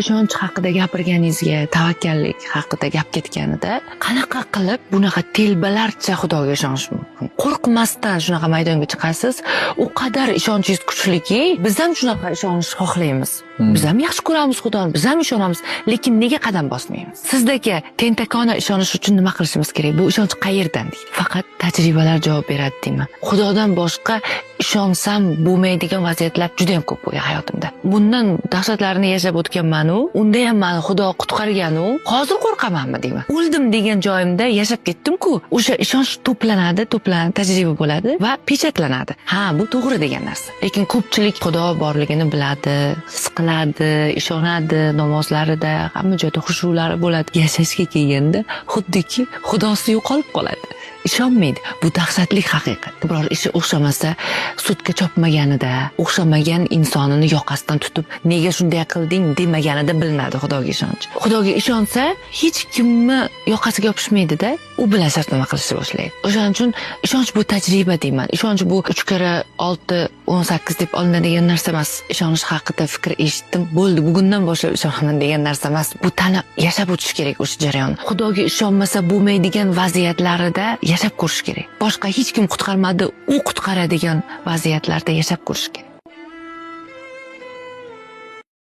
ishonch haqida gapirganingizga, tavakkallik haqida gap ketganida, qanaqa qilib bunaqa telbalarcha Xudoga ishonish mumkin? Qo'rqmasdan shunaqa maydonga chiqasiz, u qadar ishonchingiz kuchliki, biz ham shunaqa ishonishni xohlaymiz. Biz ham yaxshi ko'ramiz Xudoni, biz ham ishonamiz, lekin nega qadam bosmaymiz? Sizdagi tentakona ishonish uchun nima qilishimiz kerak? Bu ishonch qayerdan deydi? Faqat tajribalar javob beradi deyman. Xudodan boshqa ishonsam bo'lmaydigan vaziyatlar juda ham ko'p bo'lgan hayotimda. Bundan dahshatlarini yashab o'tganman-u, unda ham meni Xudo qutqargan-u, hozir qo'rqamanmi deyman. O'ldim degan joyimda yashab ketdim-ku, o'sha ishonch to'planadi, tajriba bo'ladi va pechatlanadi. Ha, bu to'g'ri degan narsa. Lekin ko'pchilik Xudo borligini biladi, his qiladi, ishonadi, namozlarida, hamma joyda xushulari bo'ladi. Yashashga kelganda xuddiki Xudosi yo'qolib qoladi. Ishonmaydi. Bu dahshatli haqiqat. Biror ishi o'xshamasa, sudga chopmaganida, o'xshamagan insonini yoqasidan tutib, nega shunday qilding demaganida bilinadi Xudoga ishonch. Xudoga ishonsa, hech kimni yoqasiga yopishmaydi-da, u bilan shartnoma qilishni boshlaydi. O'shaning uchun ishonch bu tajriba deyman. Ishonch bu 3 kira 6 18 deb olinadigan narsa emas. Ishonish haqida fikr eshitdim, bo'ldi, bugundan boshlab ishonaman degan narsa emas. Bu tanib yashab o'tish kerak o'sha jarayon. Xudoga ishonmasa bo'lmaydigan vaziyatlarida yashab ko'rish kerak. Boshqa hech kim qutqarmadi, u qutqaradigan vaziyatlarda yashab ko'rish kerak.